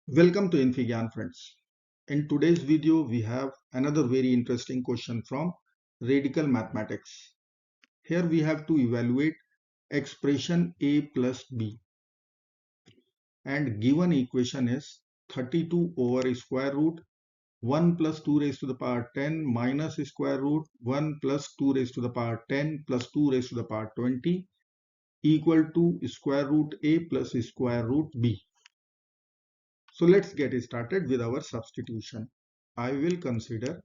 Welcome to infyGyan friends. In today's video, we have another very interesting question from radical mathematics. Here we have to evaluate expression a plus b, and given equation is 32 over square root 1 plus 2 raised to the power 10 minus square root 1 plus 2 raised to the power 10 plus 2 raised to the power 20 equal to square root a plus square root b. So let's get started with our substitution. I will consider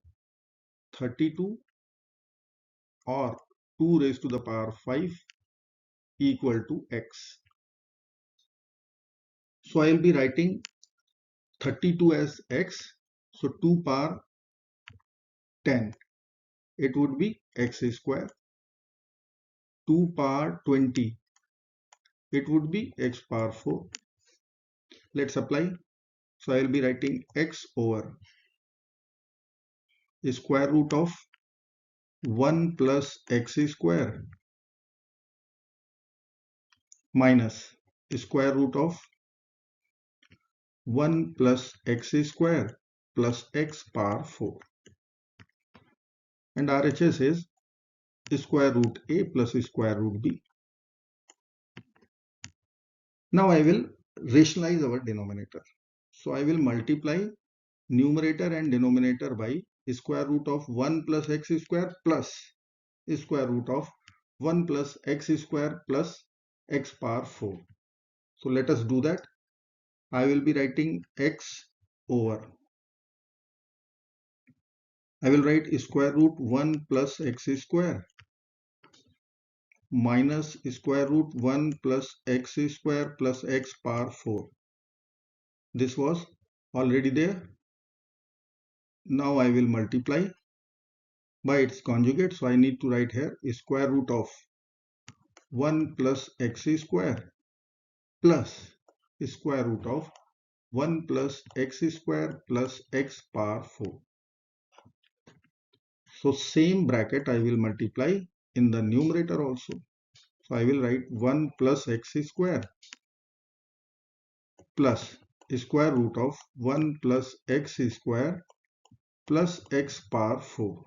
32 or 2 raised to the power 5 equal to x. So I will be writing 32 as x. So 2 power 10, it would be x square. 2 power 20, it would be x power 4. Let's apply. So I will be writing x over square root of 1 plus x square minus square root of 1 plus x square plus x power 4. And RHS is square root a plus square root b. Now I will rationalize our denominator. So I will multiply numerator and denominator by square root of 1 plus x square plus square root of 1 plus x square plus x power 4. So let us do that. I will be writing x over. I will write square root 1 plus x square minus square root 1 plus x square plus x power 4. This was already there. Now I will multiply by its conjugate. So I need to write here square root of 1 plus x square plus square root of 1 plus x square plus x power 4. So same bracket I will multiply in the numerator also. So I will write 1 plus x square plus square root of 1 plus x square plus x power 4.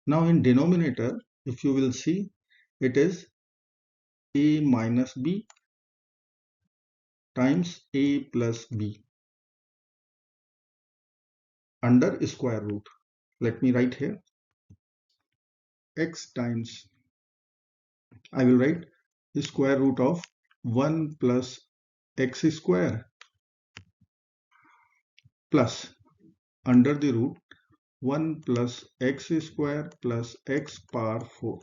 Now in denominator, if you will see, it is a minus b times a plus b under square root. Let me write here x times, I will write square root of 1 plus x square plus under the root 1 plus x square plus x power 4.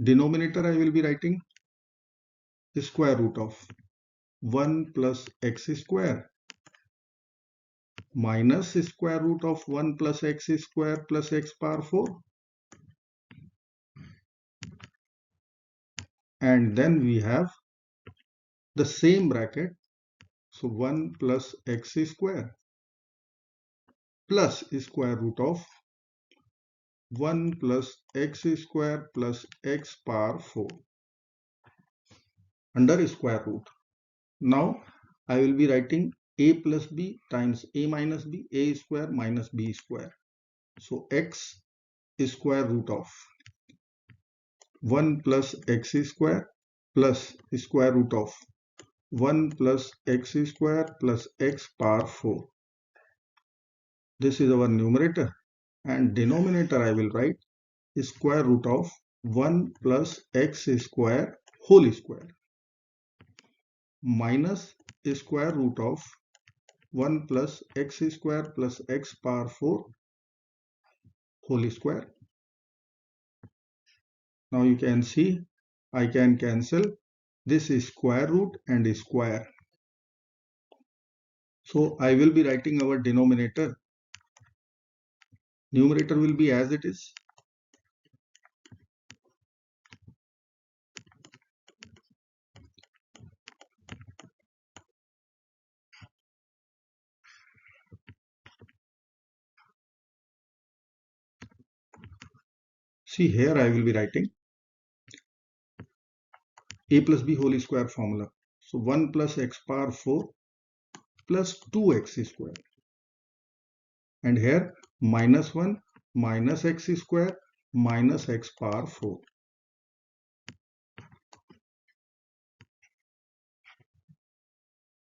Denominator I will be writing square root of 1 plus x square minus square root of 1 plus x square plus x power 4, and then we have the same bracket. So 1 plus x square plus square root of 1 plus x square plus x power 4 under square root. Now I will be writing a plus b times a minus b, a square minus b square. So x square root of 1 plus x square plus square root of 1 plus x square plus x power 4. This is our numerator, and denominator I will write square root of 1 plus x square whole square minus square root of 1 plus x square plus x power 4 whole square. Now you can see I can cancel this square root and square. So I will be writing our denominator. Numerator will be as it is. See here I will be writing a plus b whole square formula. So 1 plus x power 4 plus 2x square. And here minus 1 minus x square minus x power 4.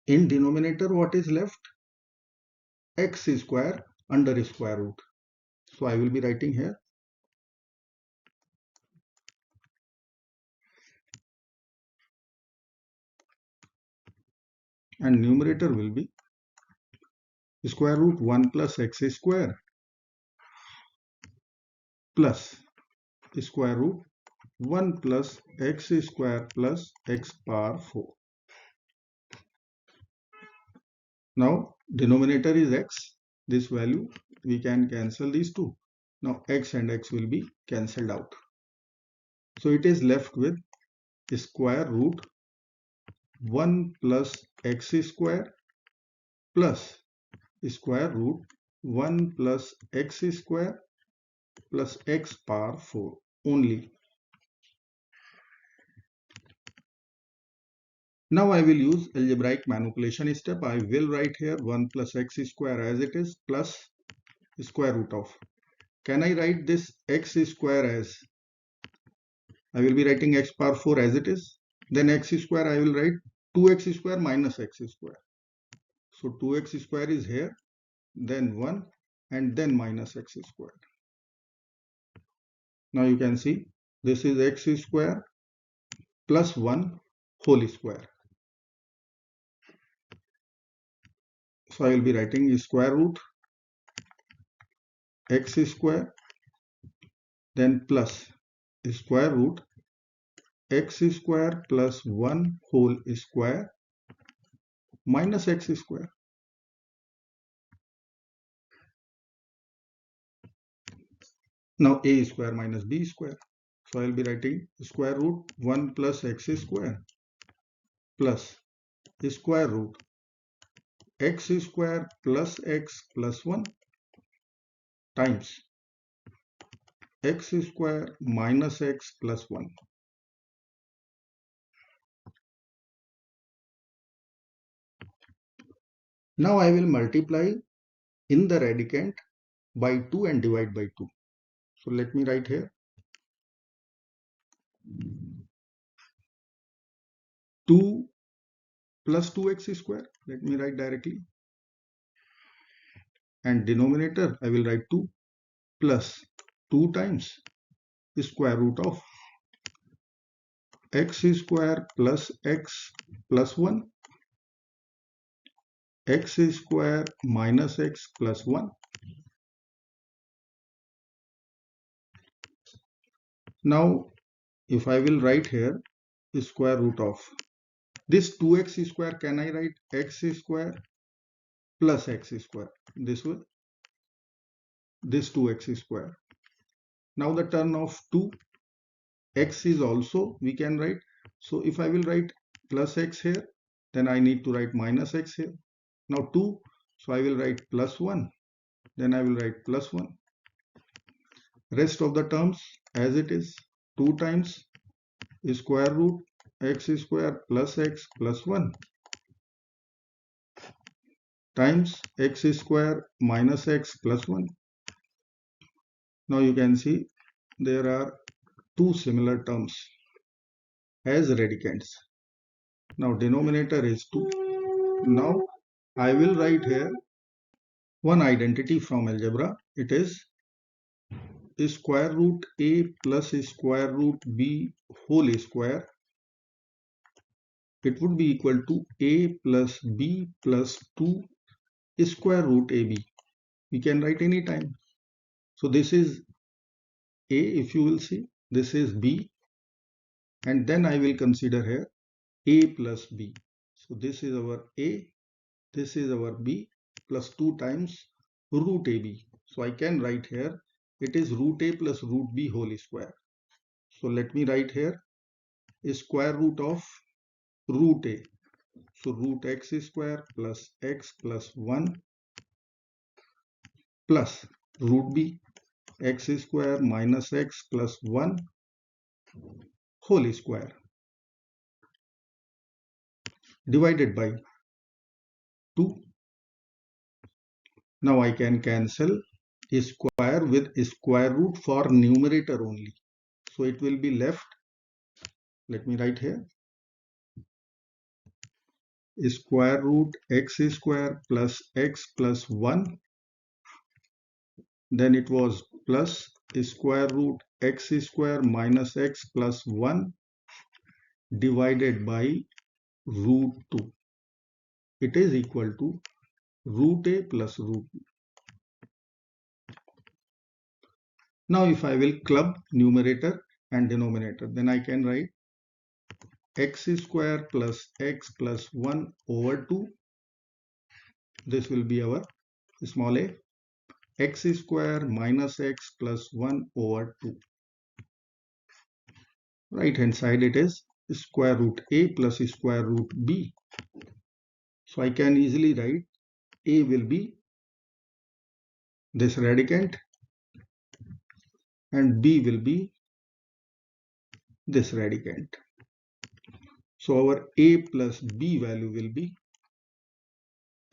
In denominator, what is left? X square under square root. So I will be writing here and numerator will be square root 1 plus x square plus square root 1 plus x square plus x power 4. Now denominator is x. This value we can cancel these two. Now x and x will be cancelled out. So it is left with square root 1 plus x square plus square root 1 plus x square plus x power 4 only. Now I will use algebraic manipulation step. I will write here 1 plus x square as it is plus square root of. Can I write this x square as? I will be writing x power 4 as it is. Then x square I will write 2x square minus x square. So 2x square is here, then 1 and then minus x square. Now you can see this is x square plus 1 whole square. So I will be writing square root x square then plus square root x square plus 1 whole square minus x square. Now a square minus b square. So I will be writing square root 1 plus x square plus square root x square plus x plus 1 times x square minus x plus 1. Now I will multiply in the radicand by 2 and divide by 2. So let me write here 2 plus 2x square. Let me write directly. And denominator I will write 2 plus 2 times square root of x square plus x plus 1 x square minus x plus 1. Now if I will write here square root of this 2x square, can I write x square plus x square this way, this 2x square. Now the term of 2 x is also we can write. So if I will write plus x here, then I need to write minus x here. Now 2, so I will write plus 1, then I will write plus 1. Rest of the terms as it is, 2 times square root x square plus x plus 1 times x square minus x plus 1. Now you can see there are two similar terms as radicands. Now denominator is 2. Now I will write here one identity from algebra. It is square root a plus square root b whole square. It would be equal to a plus b plus 2 square root ab. We can write any time. So this is a, if you will see, this is b, and then I will consider here a plus b. So this is our a, this is our b plus 2 times root ab. So I can write here it is root a plus root b whole square. So let me write here square root of root a. So root x square plus x plus 1 plus root b x square minus x plus 1 whole square. divided by 2. Now I can cancel a square with a square root for numerator only. So it will be left, let me write here, square root x square plus x plus 1. Then it was plus square root x square minus x plus 1 divided by root 2. It is equal to root a plus root b. Now if I will club numerator and denominator, then I can write x square plus x plus 1 over 2. This will be our small a. X square minus x plus 1 over 2. Right hand side it is square root a plus square root b. So I can easily write a will be this radicand and b will be this radicand. So our a plus b value will be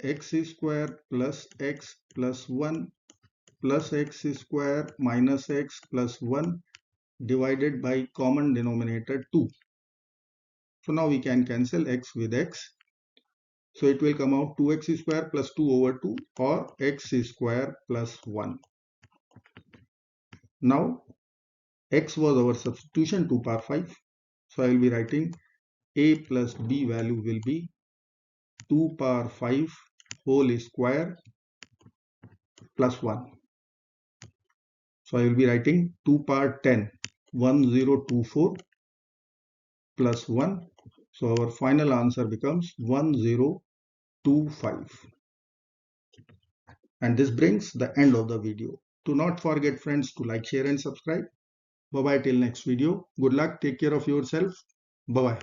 x square plus x plus 1 plus x square minus x plus 1 divided by common denominator 2. So now we can cancel x with x. So it will come out 2x square plus 2 over 2 or x square plus 1. Now x was our substitution 2 power 5. So I will be writing a plus b value will be 2 power 5 whole square plus 1. So I will be writing 2 power 10, 1024 plus 1. So our final answer becomes 1025. And this brings the end of the video. Do not forget friends to like, share and subscribe. Bye bye till next video. Good luck. Take care of yourself. Bye bye.